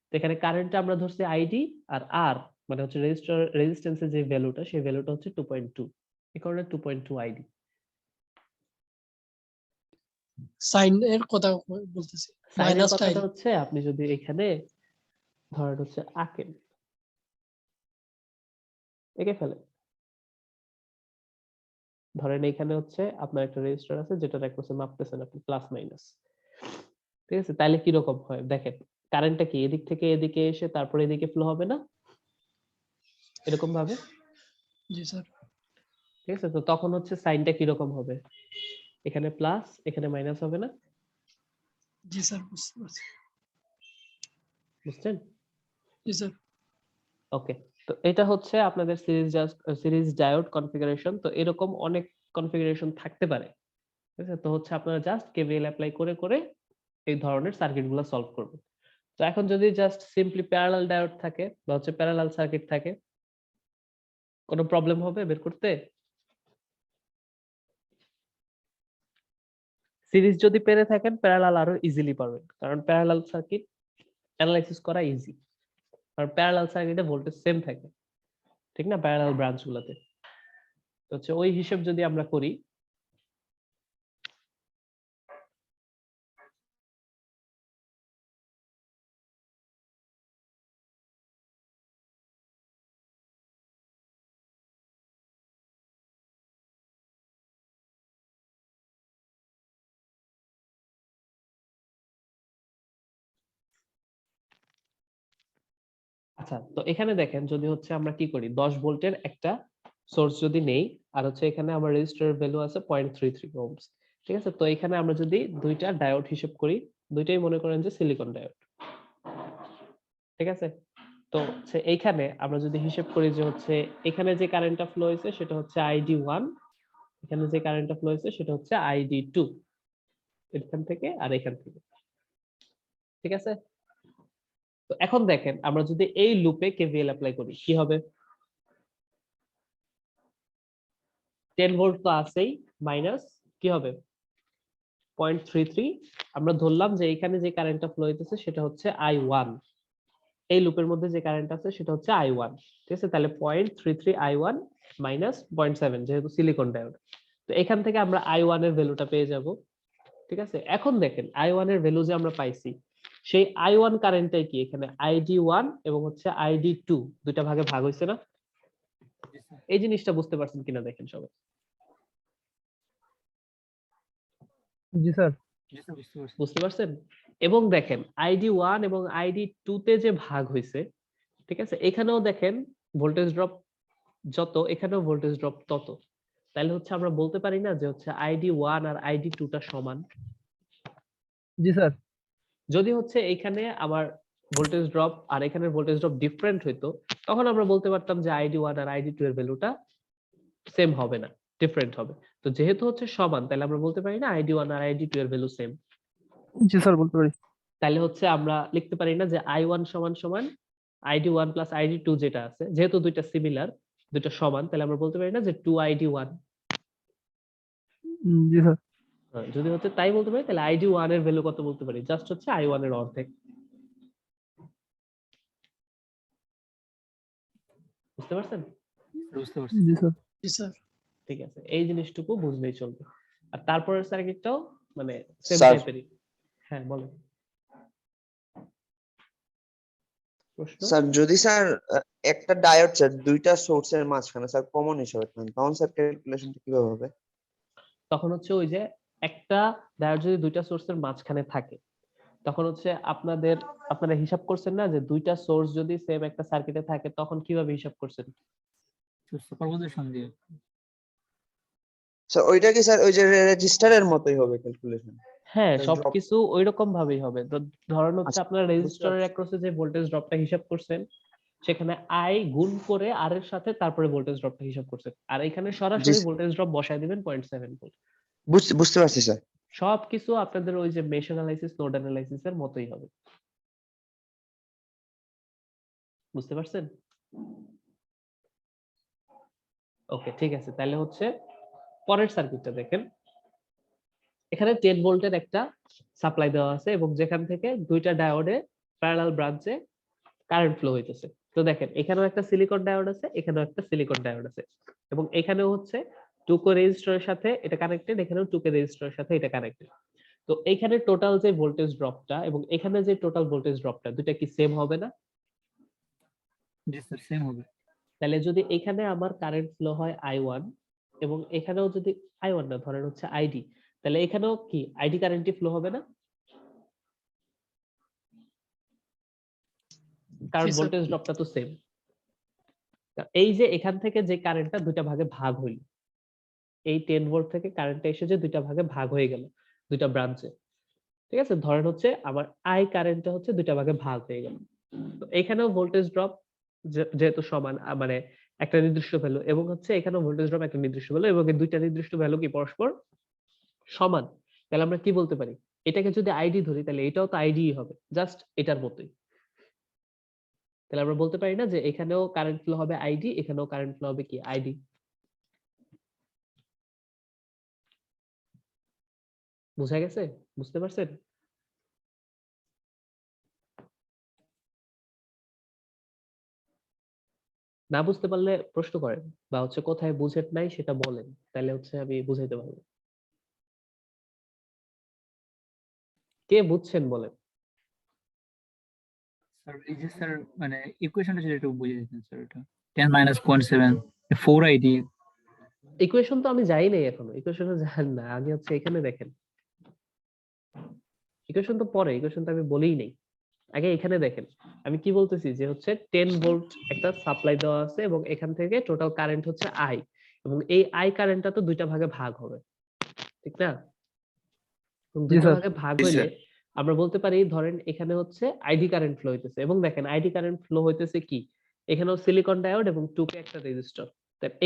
তো এখানে কারেন্টটা আমরা ধরছি আইডি, আর আর মানে হচ্ছে রেজিস্টর রেজিস্ট্যান্সের যে ভ্যালুটা, সেই ভ্যালুটা হচ্ছে 2.2। এই কারণে 2.2 আইডি। সাইন এর কথা বলতেছি। সাইনের -টা কথাটা হচ্ছে আপনি যদি এখানে ধরেন হচ্ছে আঁকেন, এঁকে ফেলেন। ধরেন এখানে হচ্ছে আপনার একটা রেজিস্টার আছে যেটা অ্যাক্রসে মাপতেছেন আপনি প্লাস মাইনাস। ঠিক আছে? তাহলে কি রকম হয় দেখেন, কারেন্টটা কি এদিক থেকে এদিকে এসে তারপরে এদিকে ফ্লো হবে না? এরকম ভাবে। জি স্যার। ঠিক আছে? তো তখন হচ্ছে সাইনটা কি রকম হবে? এখানে প্লাস, এখানে মাইনাস হবে না? জি স্যার বুঝতে পারছি। বুঝছেন? জি স্যার। ওকে। তো এটা হচ্ছে আপনাদের সিরিজ ডায়োড কনফিগারেশন। তো এরকম অনেক কনফিগারেশন থাকতে পারে। ঠিক আছে? তো হচ্ছে আপনারা জাস্ট কেভিএল অ্যাপ্লাই করে করে এই ধরনের সার্কিটগুলো সলভ করবেন। তো এখন যদি জাস্ট সিম্পলি প্যারালাল ডায়োড থাকে বা হচ্ছে প্যারালাল সার্কিট থাকে, কোনো প্রবলেম হবে বের করতে? সিরিজ যদি পেরে থাকেন প্যারালাল আরো ইজিলি পারবেন, কারণ প্যারালাল সার্কিট অ্যানালাইসিস করা ইজি। কারণ প্যারালাল সার্কিটে ভোল্টেজ সেম থাকে, ঠিক না? প্যারালাল ব্রাঞ্চ গুলাতে। তো হচ্ছে ওই হিসেব যদি আমরা করি, আচ্ছা তো এখানে দেখেন যদি হচ্ছে আমরা কি করি, 10 ভোল্টের একটা সোর্স যদি নেই, আর হচ্ছে এখানে আমার রেজিস্টরের ভ্যালু আছে 0.33 ওহমস। ঠিক আছে? তো এখানে আমরা যদি দুইটা ডায়োড হিসেব করি, দুইটাই মনে করেন যে সিলিকন ডায়োড। ঠিক আছে? তো হচ্ছে এইখানে আমরা যদি হিসেব করি যে হচ্ছে এখানে যে কারেন্টটা ফ্লো হয়েছে সেটা হচ্ছে ID1, এখানে যে কারেন্টটা ফ্লো হয়েছে সেটা হচ্ছে ID2, এখান থেকে আর এখান থেকে। ঠিক আছে? তো এখন দেখেন আমরা যদি এই লুপে কেভিএল অ্যাপ্লাই করি কি হবে? 10 ভোল্ট তো আছেই, মাইনাস কি হবে 0.33। আমরা ধরলাম যে এখানে যে কারেন্টটা ফ্লো হইতেছে সেটা হচ্ছে I1, এই লুপের মধ্যে যে কারেন্ট আছে সেটা হচ্ছে I1। ঠিক আছে? তাহলে 0.33 I1 মাইনাস 0.7 যেহেতু সিলিকন ডায়োড। তো এখান থেকে আমরা I1 এর ভ্যালুটা পেয়ে যাব। ঠিক আছে? এখন দেখেন I1 এর ভ্যালু যে আমরা পাইছি, সেই I1 কারেন্টটাই কি এখানে ID1 এবং হচ্ছে ID2 দুইটা ভাগে ভাগ হইছে না? এই জিনিসটা বুঝতে পারছেন কিনা দেখেন সবাই। জি স্যার। বুঝতে পারছেন? এবং দেখেন ID1 এবং ID2 তে যে ভাগ হইছে, ঠিক আছে? এখানেও দেখেন ভোল্টেজ ড্রপ যত, এখানেও ভোল্টেজ ড্রপ তত। তাহলে হচ্ছে আমরা বলতে পারি না যে হচ্ছে ID1 আর ID2 টা সমান? জি স্যার। যদি হচ্ছে এইখানে আবার ভোল্টেজ ড্রপ আর এখানের ভোল্টেজ ড্রপ ডিফারেন্ট হইতো, তখন আমরা বলতে পারতাম যে ID1 আর ID2 এর ভ্যালুটা সেম হবে না, ডিফারেন্ট হবে। তো যেহেতু হচ্ছে সমান, তাহলে আমরা বলতে পারি না ID1 আর ID2 এর ভ্যালু সেম। জি স্যার বলতে পারি। তাহলে হচ্ছে আমরা লিখতে পারি না যে I1 সমান সমান ID1 প্লাস ID2 যেটা আছে, যেহেতু দুইটা সিমিলার, দুইটা সমান, তাহলে আমরা বলতে পারি না যে 2ID1। জি স্যার। যদি হচ্ছে তাই বলতে পারি, তাহলে ID1 এর ভ্যালু কত বলতে পারি? জাস্ট হচ্ছে I1 এর অর্ধেক। বুঝতে পারছেন? বুঝতে পারছি। জি স্যার। জি স্যার। ঠিক আছে, এই জিনিসটুকু বুঝলেই চলবে। আর তারপরের সার্কিটটাও মানে সেম স্যার। টাইপেরই। হ্যাঁ বলেন। প্রশ্ন? স্যার যদি স্যার একটা ডায়োড স্যার দুইটা সোর্সের মাঝখানে স্যার কমন হিসেবে থাকেন, তখন স্যার ক্যালকুলেশনটা কিভাবে হবে? তখন হচ্ছে ওই যে একটা ডায়োড যদি দুইটা সোর্সের মাঝখানে থাকে, তখন হচ্ছে আপনারা হিসাব করছেন না যে দুইটা সোর্স যদি সেম একটা সার্কিটে থাকে, তখন কিভাবে হিসাব করছেন? সুপারপজিশন দিয়ে। স্যার ওইটা কি স্যার ওই যে রেজিস্টারের মতোই হবে ক্যালকুলেশন? হ্যাঁ, drop- সবকিছু ওইরকম ভাবেই হবে। তো ধরেন হচ্ছে আচ্ছা, আপনার রেজিস্টরের পারছি। অ্যাক্রসে যে ভোল্টেজ ড্রপটা হিসাব করছেন, সেখানে আই গুণ করে আর এর সাথে তারপরে ভোল্টেজ ড্রপটা হিসাব করছেন। আর এখানে সরাসরি স্যার। ভোল্টেজ ড্রপ বসায় দিবেন 0.7 ভোল্ট। বুঝতে পারছি স্যার। সবকিছু আপনাদের ওই যে মেশ অ্যানালাইসিস, নোড অ্যানালাইসিস এর মতোই হবে। বুঝতে পারছেন? ওকে, ঠিক আছে। তাহলে হচ্ছে পরের সার্কিটটা দেখেন। এখানে 10 ভোল্টের একটা সাপ্লাই দেওয়া আছে এবং যেখান থেকে দুইটা ডায়োডে প্যারালাল ব্রাঞ্চে কারেন্ট ফ্লো হইতেছে। তো দেখেন এখানেও একটা সিলিকন ডায়োড আছে, এখানেও একটা সিলিকন ডায়োড আছে এবং এখানেও হচ্ছে 2 কো রেজিস্টরের সাথে এটা কানেক্টেড, এখানেও 2 কো রেজিস্টরের সাথে এটা কানেক্টেড। তো এখানে টোটাল যে ভোল্টেজ ড্রপটা এবং এখানে যে টোটাল ভোল্টেজ ড্রপটা দুইটা কি সেম হবে না? জি স্যার, সেম হবে। তাহলে যদি এখানে আমার কারেন্ট ফ্লো হয় I1 এবং এখানেও যদি I1 না ধরেন হচ্ছে ID, তাহলে এখানেও কি আইডি কারেন্টই ফ্লো হবে না? কারণ জি, স্যার। ভোল্টেজ ড্রপটা তো সেম। এই যে এখান থেকে যে কারেন্টটা দুইটা ভাগে ভাগ হইল, এই 10 ভোল্ট থেকে কারেন্টটা এসে যে দুইটা ভাগে ভাগ হয়ে গেল দুইটা ব্রাঞ্চে, ঠিক আছে? ধরেন হচ্ছে আমার আই কারেন্টটা হচ্ছে দুইটা ভাগে ভাগ হয়ে গেল। তো এখানেও ভোল্টেজ ড্রপ যেহেতু সমান মানে একটা নির্দিষ্ট ভ্যালু এবং হচ্ছে এখানেও ভোল্টেজ ড্রপ একটা নির্দিষ্ট ভ্যালু এবং এই দুইটা নির্দিষ্ট ভ্যালু কি পরস্পর সমান। তাহলে আমরা কি বলতে পারি? এটাকে যদি আইডি ধরি তাহলে এটাও তো আইডি হবে, জাস্ট এটার মতোই। তাহলে আমরা বলতে পারি না যে এখানেও কারেন্ট ফ্লো হবে আইডি, এখানেও কারেন্ট ফ্লো হবে কি আইডি। বুঝা গেছে? বুঝতে পারছেন? না বুঝতে পারলে প্রশ্ন করেন বা হচ্ছে কোথায় বুঝেন নাই সেটা বলেন, তাহলে হচ্ছে আমি বুঝাইতে পারবো। কে বুঝছেন বলেন। স্যার এই যে স্যার মানে ইকুয়েশনটা যদি একটু বুঝিয়ে দিতেন স্যার। এটা 10 মাইনাস 0.7 4ID। ইকুয়েশন তো আমি যাই নাই এখনো, ইকুয়েশনে যান না, আমি হচ্ছে এখানে দেখেন ইকুয়েশন তো পরে, ইকুয়েশন তো আমি বলেই নাই, আগে এখানে দেখেন আমি কি বলতেছি যে হচ্ছে 10 ভোল্ট একটা সাপ্লাই দেওয়া আছে এবং এখান থেকে টোটাল কারেন্ট হচ্ছে আই এবং এই আই কারেন্টটা তো দুইটা ভাগে ভাগ হবে, ঠিক না? এবং জি দুইটা স্যার। ভাগে ভাগ জি, হইলে স্যার। আমরা বলতে পারি ধরেন এখানে হচ্ছে আইডি কারেন্ট ফ্লো হইতেছে এবং দেখেন আইডি কারেন্ট ফ্লো হইতেছে কি, এখানেও সিলিকন ডায়োড এবং 2 কে একটা রেজিস্টর,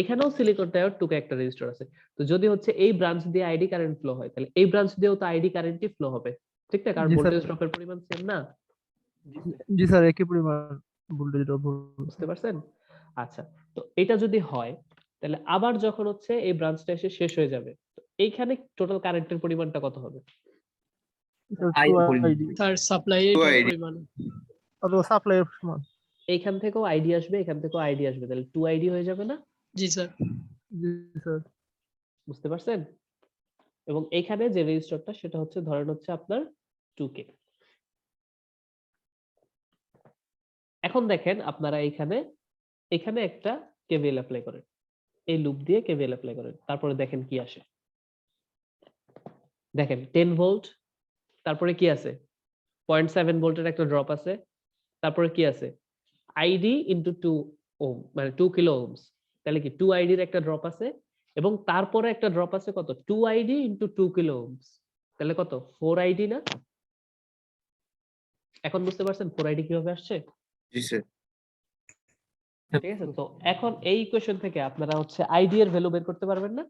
এখানেও সিলিকন ডায়োড 2 কে একটা রেজিস্টর আছে। তো যদি হচ্ছে এই ব্রাঞ্চ দিয়ে আইডি কারেন্ট ফ্লো হয় তাহলে এই ব্রাঞ্চ দিয়েও তো আইডি কারেন্টই ফ্লো হবে, ঠিক না? কারণ জি স্যার। ভোল্টেজ ড্রপের পরিমাণ সেম না। জি স্যার, একই পরিমাণ ভোল্টেজ ড্রপ। বুঝতে পারছেন? আচ্ছা, তো এটা যদি হয় তাহলে আবার যখন হচ্ছে এই ব্রাঞ্চটা এসে শেষ হয়ে যাবে, তো এইখানে টোটাল কারেন্টের পরিমাণটা কত হবে? আই 2 পরিমাণ। আইডি তার সাপ্লাই এর 2 ID পরিমাণ। অথবা সাপ্লাই এর সমান। এইখান থেকেও আইডি আসবে, এখান থেকেও আইডি আসবে, তাহলে 2 আইডি হয়ে যাবে না? জি স্যার। জি স্যার। বুঝতে পারছেন? এবং এখানে যে রেজিস্টরটা সেটা হচ্ছে ধরেন হচ্ছে আপনার 2k। এখন দেখেন আপনারা এখানে এখানে একটা কেভিএল অ্যাপ্লাই করেন, এই লুপ দিয়ে কেভিএল অ্যাপ্লাই করেন, তারপরে দেখেন কি আসে। দেখেন 10 ভোল্ট, তারপরে কি আছে 0.7 ভোল্টের একটা ড্রপ আছে, তারপরে কি আছে আইডি ইনটু 2 ওহম মানে 2 কিলো ওহমস, তাহলে কি 2 আইডির একটা ড্রপ আছে এবং তারপরে একটা ড্রপ আছে কত 2 আইডি ইনটু 2 কিলো ওহমস, তাহলে কত 4 আইডি না? এখন বুঝতে পারছেন 4 আইডি কিভাবে আসছে? জি স্যার। ঠিক আছে, তো এখন এই ইকুয়েশন থেকে আপনারা হচ্ছে আইডি এর ভ্যালু বের করতে পারবেন না?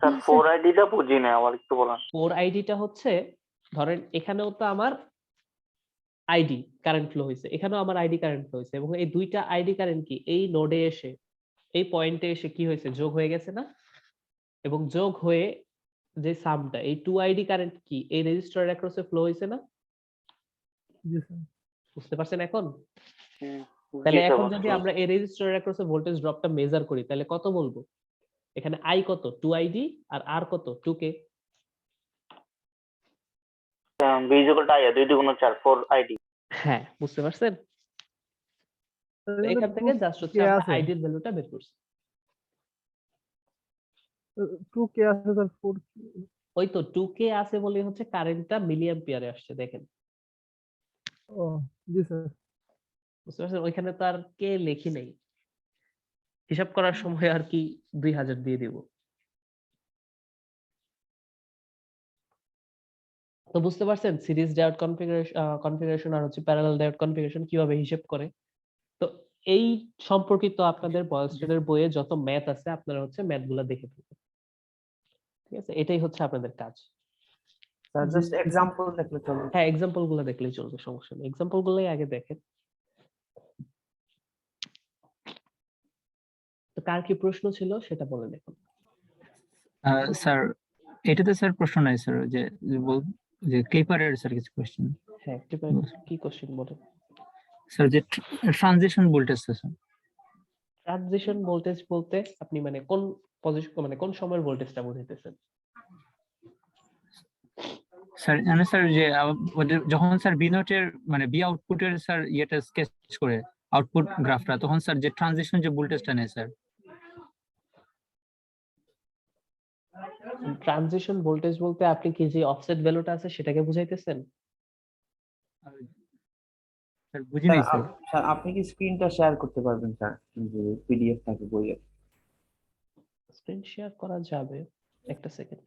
স্যার 4ID টা বুঝি না, আবার একটু বলেন। 4 আইডিটা হচ্ছে ধরেন এখানেও তো আমার আইডি কারেন্ট ফ্লো হয়েছে, এখানেও আমার আইডি কারেন্ট ফ্লো হয়েছে এবং এই দুইটা আইডি কারেন্ট কি এই নোডে এসে এই পয়েন্টে এসে কি হয়েছে যোগ হয়ে গেছে না? এবং যোগ হয়ে যে সামটা এই 2 আইডি কারেন্ট কি এই রেজিস্টরের অ্যাক্রসে ফ্লো হয়েছে না? জি স্যার। বুঝতে পারছেন এখন? হুম, তাহলে জি স্যার, এখন যদি বুঝতে আমরা এই রেজিস্টরের অ্যাক্রসে ভোল্টেজ ড্রপটা মেজার করি তাহলে কত বলবো? এখানে আই কত 2 আইডি আর আর কত 2k। পারছি। V equal to I, 2 2 গুণ 4, 4ID। হ্যাঁ, বুঝতে পারছেন? তো এখান থেকে জাস্ট হচ্ছে কে আমরা আছে? আইডির ভ্যালুটা বের করছি। 2 কে আছে স্যার। 4 ওই তো 2k আছে বলে হচ্ছে কারেন্টটা মিলি অ্যাম্পিয়ারে আসছে দেখেন। ও জি স্যার। বুঝতে পারছেন? ওইখানে তো আর কে লিখি নাই, হিসাব করার সময় আর কি 2000 দিয়ে দিব। তো বুঝতে পারছেন সিরিজ ডায়োড কনফিগারেশন আর হচ্ছে প্যারালাল ডায়োড কনফিগারেশন কিভাবে হিসেব করে। তো এই সম্পর্কিত আপনাদের বয়েলস্টেনের বইয়ে যত ম্যাথ আছে আপনারা হচ্ছে ম্যাথ গুলা দেখে ফেলবেন, ঠিক আছে? এটাই হচ্ছে আপনাদের কাজ। স্যার জাস্ট এক্সাম্পল দেখলে চলবে? হ্যাঁ, এক্সাম্পল গুলা দেখলেই চলবে, সমস্যা নেই, এক্সাম্পল গুলাই আগে দেখেন। তো কার কি প্রশ্ন ছিল সেটা বলেন এখন। স্যার এটাতে স্যার প্রশ্ন নাই স্যার, যে ক্লিপারের স্যার কিছু কোশ্চেন। হ্যাঁ, কি কোশ্চেন বলেন। স্যার যে transition voltage sir, transition voltage বলতে আপনি মানে কোন পজিশন, মানে কোন সময়ের ভোল্টেজটা বোঝাইতেছেন? স্যার স্যার যে যখন স্যার বি নটের মানে বি আউটপুটের স্যার ইয়েটা স্কেচ করে আউটপুট গ্রাফটা, তখন স্যার যে ট্রানজিশন যে ভোল্টেজটা নেয় স্যার। ট্রানজিশন ভোল্টেজ বলতে আপনি কি যে অফসেট ভ্যালুটা আছে সেটাকে বুঝাইতেছেন? স্যার বুঝি নাই স্যার। স্যার আপনি কি স্ক্রিনটা শেয়ার করতে পারবেন স্যার, যে পিডিএফ থাকে বইয়ের? স্ক্রিন শেয়ার করা যাবে, একটা সেকেন্ড।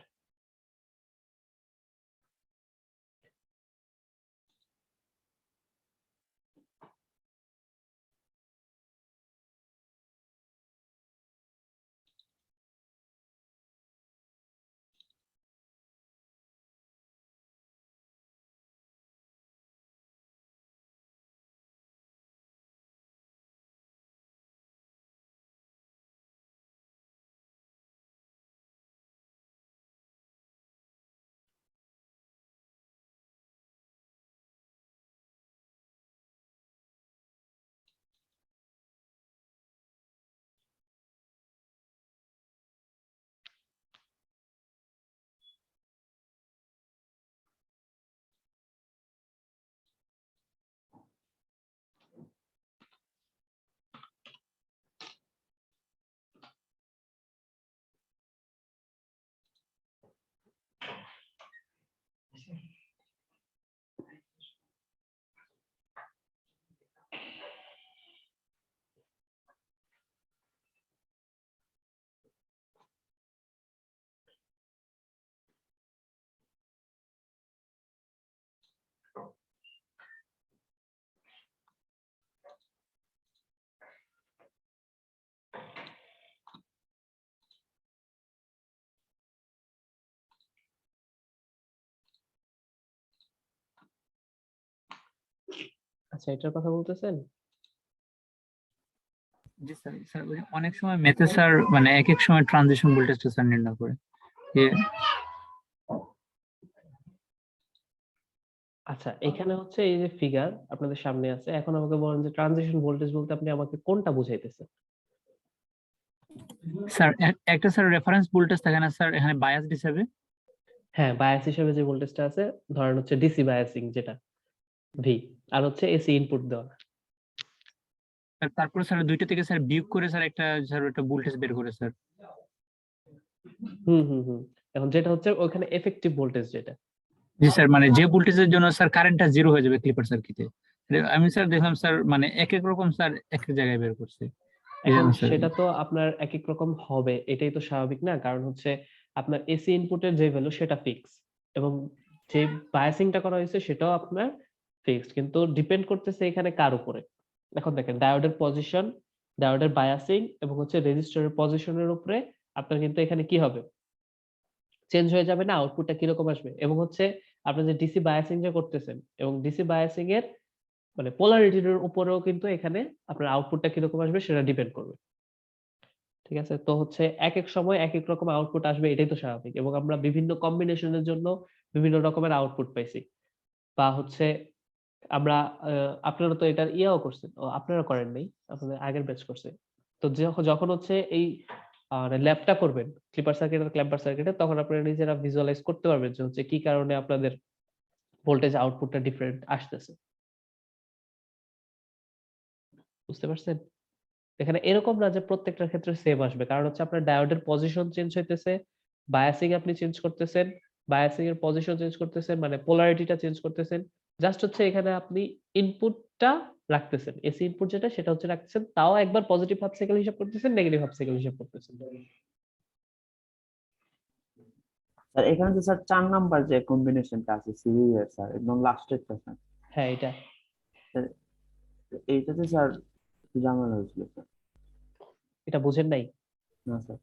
আচ্ছা, এটার কথা বলতেছেন? জি স্যার, স্যার অনেক সময় মেথে স্যার মানে এক এক সময় ট্রানজিশন ভোল্টেজটা স্যার নির্ণয় করে। আচ্ছা, এখানে হচ্ছে এই যে ফিগার আপনাদের সামনে আছে, এখন আমাকে বলেন যে ট্রানজিশন ভোল্টেজ বলতে আপনি আমাকে কোনটা বুঝাইতেছেন? স্যার একটা স্যার রেফারেন্স ভোল্টেজ থাকে না স্যার এখানে বায়াস হিসাবে? হ্যাঁ, বায়াস হিসেবে যে ভোল্টেজটা আছে, ধরেন হচ্ছে ডিসি বায়াসিং যেটা ভি, আর হচ্ছে এসি ইনপুট দেওয়া। তারপরে স্যার দুইটা থেকে স্যার বিয়োগ করে স্যার একটা ভোল্টেজ বের করে স্যার। হুম। এখন যেটা হচ্ছে ওখানে এফেক্টিভ ভোল্টেজ যেটা। জি স্যার, মানে যে ভোল্টেজের জন্য স্যার কারেন্টটা জিরো হয়ে যাবে ক্লিপার সার্কিটে, আমি স্যার দেখলাম স্যার মানে এক এক রকম স্যার এক এক জায়গায় বের করছে। এখন সেটা তো আপনার এক এক রকম হবে, এটাই তো স্বাভাবিক না? কারণ হচ্ছে আপনার এসি ইনপুটের যে ভ্যালু সেটা ফিক্স, এবং যে বায়াসিংটা করা হয়েছে সেটাও আপনার ফিক্সড, কিন্তু ডিপেন্ড করতেছে এখানে কার উপরে। এখন দেখেন ডায়োডের পজিশন, ডায়োডের বায়াসিং এবং হচ্ছে রেজিস্টরের পজিশনের উপরে আপনার কিন্তু এখানে কি হবে, চেঞ্জ হয়ে যাবে না, আউটপুটটা কিরকম আসবে। এবং হচ্ছে আপনি যে ডিসি বায়াসিং যে করতেছেন এবং ডিসি বায়াসিং এর মানে পোলারিটির উপরেও কিন্তু এখানে আপনার আউটপুটটা কিরকম আসবে সেটা ডিপেন্ড করবে, ঠিক আছে? তো হচ্ছে এক এক সময় এক এক রকম আউটপুট আসবে, এটাই তো স্বাভাবিক, এবং আমরা বিভিন্ন কম্বিনেশনের জন্য বিভিন্ন রকমের আউটপুট পাইছি। বা হচ্ছে আমরা আপনারা তো এটার ইয়াও করছেন, ও আপনারা করেন নাই, আপনাদের আগের ব্যাচ করছে। তো যখন হচ্ছে এই ল্যাবটা করবেন ক্লিপার সার্কিট আর ক্ল্যাম্পার সার্কিটে, তখন আপনারা নিজেরা ভিজুয়ালাইজ করতে পারবেন যে হচ্ছে কি কারণে আপনাদের ভোল্টেজ আউটপুটটা ডিফারেন্ট আসতেছে। বুঝতে পারছেন? এখানে এরকম না যে প্রত্যেকটার ক্ষেত্রে সেম আসবে, কারণ হচ্ছে আপনার ডায়োডের পজিশন চেঞ্জ হইতেছে, বায়াসিং আপনি চেঞ্জ করতেছেন, বায়াসিং এর পজিশন চেঞ্জ করতেছেন, মানে পোলারিটিটা চেঞ্জ করতেছেন। জাস্ট হচ্ছে এখানে আপনি ইনপুটটা রাখতেছেন, এসি ইনপুট যেটা সেটা হচ্ছে রাখতেছেন, তাও একবার পজিটিভ হাফ সাইকেল হিসাব করতেছেন, নেগেটিভ হাফ সাইকেল হিসাব করতেছেন। স্যার এখানে তো স্যার 4 নাম্বার যে কম্বিনেশনটা আছে সিরিজের স্যার একদম লাস্টেরটা স্যার হ্যাঁ এটা এইটাতে স্যার একটু ঝামেলা হয়েছিল স্যার। এটা বুঝেন নাই? না স্যার,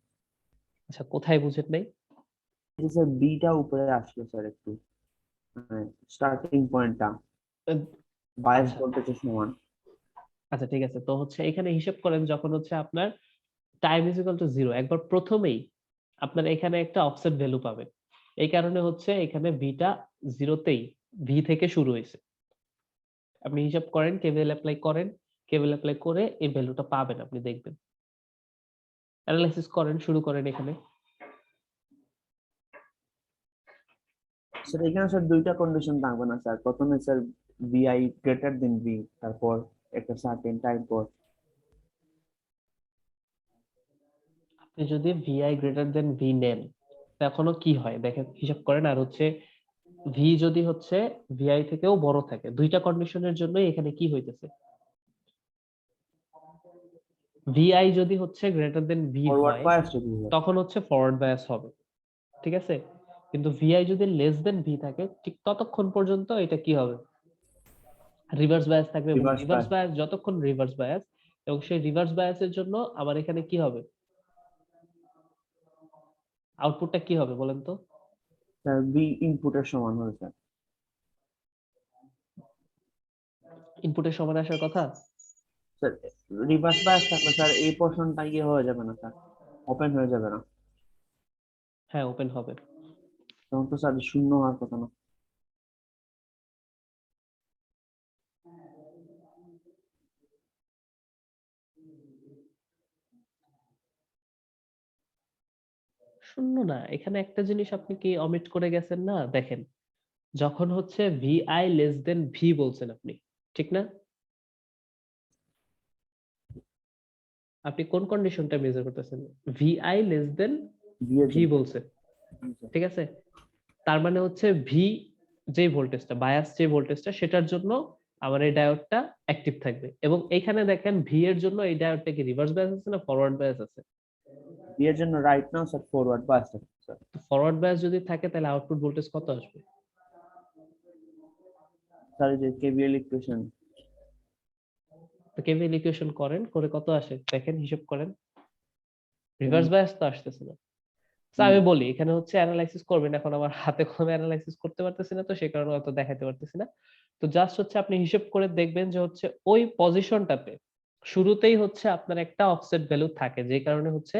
আচ্ছা কোথায় বুঝেন নাই? এই যে স্যার বিটা উপরে আসলো স্যার একটু, মানে স্টার্টিং পয়েন্টটা আহ, বায়াস আচ্ছা ভোল্টেজের সমান। আচ্ছা ঠিক আছে, তো হচ্ছে এখানে হিসাব করেন যখন হচ্ছে আপনার টাইম ইজ ইকুয়াল টু 0, একবার প্রথমেই আপনার এখানে একটা অফসেট ভ্যালু পাবেন। এই কারণে হচ্ছে এখানে ভিটা 0তেই ভি থেকে শুরু হয়েছে। আপনি হিসাব করেন, কেভিএল অ্যাপ্লাই করেন, কেভিএল অ্যাপ্লাই করে এই ভ্যালুটা পাবেন, আপনি দেখবেন। অ্যানালাইসিস করেন, শুরু করেন এখানে। স্যার এখানে স্যার দুইটা কন্ডিশন থাকবে না স্যার? প্রথমে sir VI greater than V, তারপর একটা সার্টেন টাইম পর। আপনি যদি ভিআই গ্রেটার দেন ভি নেন তখনও কি হয় দেখেন, হিসাব করেন। আর হচ্ছে ভি যদি হচ্ছে ভিআই থেকেও বড় থাকে, দুইটা কন্ডিশনের জন্যই এখানে কি হইতেছে, ভিআই যদি হচ্ছে গ্রেটার দেন ভি ফরওয়ার্ড হয় বায়াস যদি হয়। তখন হচ্ছে ফরওয়ার্ড বায়াস হবে, ঠিক আছে? কিন্তু ভিআই যদি লেস দেন ভি থাকে ঠিক ততক্ষণ পর্যন্ত এটা কি হবে, রিভার্স বায়াস থাকবে। এবং রিভার্স রিভার্স বায়াস বায়াস যতক্ষণ রিভার্স বায়াস, এবং সেই রিভার্স বায়াসের জন্য আমার এখানে কি হবে, আউটপুটটা কি হবে বলেন তো? স্যার বি ইনপুটের সমান হবে স্যার। ইনপুটের সমান আসার কথা। স্যার রিভার্স বায়াস থাকলে স্যার এই পোর্শনটা ইয়ে হয়ে যাবে না স্যার, ওপেন হয়ে যাবে না, হ্যাঁ ওপেন হবে। তখন তো স্যার শূন্য হওয়ার কথা না। শূন্য না, এখানে একটা জিনিস আপনি কি অমিট করে গেছেন না, দেখেন। যখন হচ্ছে ভিআই লেস দেন ভি বলছেন আপনি, ঠিক না? আপনি কোন কন্ডিশনটা মেজার করতেছেন? ভিআই লেস দেন ভি এর ভি জন্য। বলছেন, ঠিক আছে? তার মানে হচ্ছে ভি যে ভোল্টেজটা, বায়াস যে ভোল্টেজটা, সেটার জন্য আমার এই ডায়োডটা অ্যাক্টিভ থাকবে। এবং এখানে দেখেন ভি এর জন্য এই ডায়োডটা কি রিভার্স বায়াস আছে না ফরওয়ার্ড বায়াস আছে? ভি এর জন্য right now sir forward bias আছে স্যার। তো ফরওয়ার্ড বায়াস যদি থাকে তাহলে আউটপুট ভোল্টেজ কত আসবে? স্যার এই যে কেভিএল ইকুয়েশন। তো কেভিএল ইকুয়েশন করেন, করে কত আসে দেখেন, হিসাব করেন। রিভার্স বায়াস তো আসতেছে না। তো আমি বলি এখানে হচ্ছে অ্যানালাইসিস করবেন, এখন আমার হাতে কলমে অ্যানালাইসিস করতে পারতেছি না, তো সেই কারণে হয়তো দেখাতে পারতেছি না। তো জাস্ট হচ্ছে আপনি হিসাব করে দেখবেন যে হচ্ছে ওই পজিশনটাতে শুরুতেই হচ্ছে আপনার একটা অফসেট ভ্যালু থাকে, যে কারণে হচ্ছে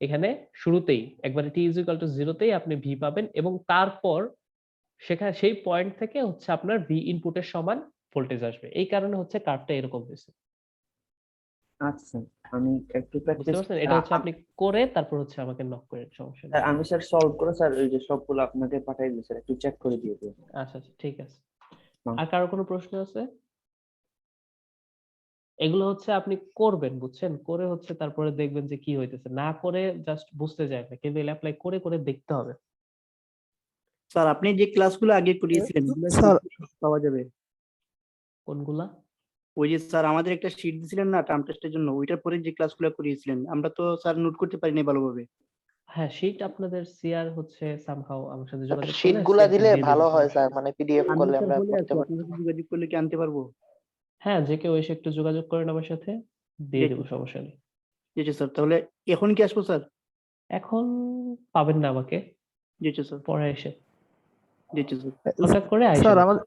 এখানে শুরুতেই একবারে টি ইজ ইকুয়াল টু 0তেই আপনি ভি পাবেন, এবং তারপর সেখানে সেই পয়েন্ট থেকে হচ্ছে আপনার ভি ইনপুটের সমান ভোল্টেজ আসবে। এই কারণে হচ্ছে কার্ভটা এরকম হয়েছে। আচ্ছা স্যার, আমি একটু বুঝতে প্র্যাকটিস পারছেন? এটা হচ্ছে আপনি করে তারপর হচ্ছে আমাকে নক করেন, সমস্যা নেই। আমি স্যার সলভ করে স্যার ওই যে সবগুলো আপনাকে পাঠিয়ে দিই স্যার, একটু চেক করে দিয়ে দিন। আচ্ছা আচ্ছা ঠিক আছে। হুম। আর কারো কোনো প্রশ্ন আছে? এগুলো হচ্ছে আপনি করবেন, বুঝছেন? করে হচ্ছে তারপরে দেখবেন যে কি হইতেছে, না করে জাস্ট বুঝতে যায় না, কেভিএল অ্যাপ্লাই করে করে দেখতে হবে। স্যার আপনি যে ক্লাসগুলো আগে করিয়েছিলেন ওগুলো কি স্যার পাওয়া যাবে? কোনগুলা? ওই যে স্যার আমাদের একটা শীট দিছিলেন না টার্ম টেস্টের জন্য, ওইটার পরে যে ক্লাসগুলো করিয়েছিলেন আমরা তো স্যার নোট করতে পারিনি ভালোভাবে। হ্যাঁ শীট আপনাদের সিআর হচ্ছে সামহাউ আমার সাথে যোগাযোগ করলে শীটগুলা CR কে দিলে দিয়ে দেব, ভালো হয় সমস্যা স্যার, নেই। মানে পিডিএফ আমি করলে স্যার আমরা বলে পড়তে আছি পারি। আপনার সাথে যোগাযোগ করলে কি আনতে পারবো? হ্যাঁ যে কেউ এসে একটু যোগাযোগ করেন আমার সাথে, দিয়ে দেব, জি সমস্যা নেই। জি স্যার, তাহলে এখন কি আসবো স্যার? এখন পাবেন না আমাকে, জি স্যার। পরে এসে জি স্যার। কন্টাক্ট করে আইসা স্যার বলুন।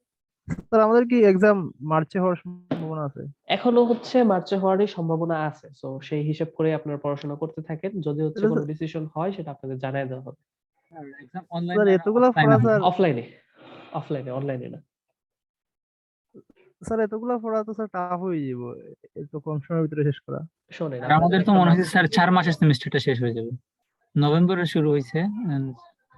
আমাদের কি এক্সাম মার্চে হওয়ার সম্ভাবনা আছে? এখনো হচ্ছে মার্চে হওয়ারই সম্ভাবনা আছে, তো সেই হিসাব করে আপনারা পড়াশোনা করতে থাকেন, যদি হচ্ছে এটা কোনো স্যার- ডিসিশন হয় সেটা আপনাদের জানাই দেওয়া হবে। এক্সাম অনলাইন স্যার এতগুলা পড়া স্যার, অফলাইনে, অফলাইনে, অনলাইনে না। স্যার এতগুলা পড়া তো স্যার টাফ হয়ে যাব এত কম সময়ের ভিতরে শেষ করা। শোনেন আর আমাদের তো মনে হচ্ছে স্যার 4 মাসের সেমিস্টারটা শেষ হয়ে যাবে। নভেম্বরে শুরু হয়েছে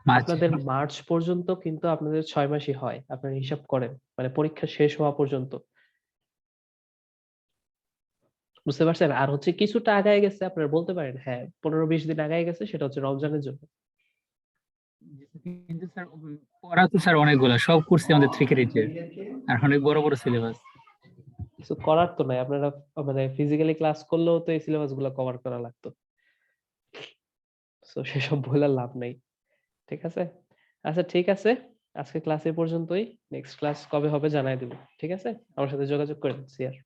মার্চে। আপনাদের মার্চ পর্যন্ত কিন্তু আপনাদের 6 মাসই হয়, আপনারা হিসাব করেন, মানে পরীক্ষা শেষ হওয়া পর্যন্ত, বুঝতে পারছেন? আর হচ্ছে কিছুটা আগায় গেছে, আপনারা বলতে পারেন হ্যাঁ 15-20 দিন আগায় গেছে, সেটা হচ্ছে রমজানের জন্য। কিন্তু স্যার পড়া তো স্যার অনেকগুলা, সব করছি আমাদের 3 ক্রেডিটের, আর অনেক বড় বড় সিলেবাস। কিছু করার তো নাই, আপনারা মানে ফিজিক্যালি ক্লাস করলেও তো এই সিলেবাস গুলো কভার করা লাগতো, তো সেসব বলে লাভ নাই, ঠিক আছে? আচ্ছা ঠিক আছে, আজকে ক্লাস এ পর্যন্তই। নেক্সট ক্লাস কবে হবে জানাই দেব, ঠিক আছে? আমার সাথে যোগাযোগ করে দিচ্ছি আর।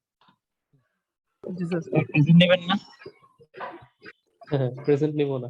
জি স্যার। প্রেজেন্ট নেবেন না? প্রেজেন্ট নিব না।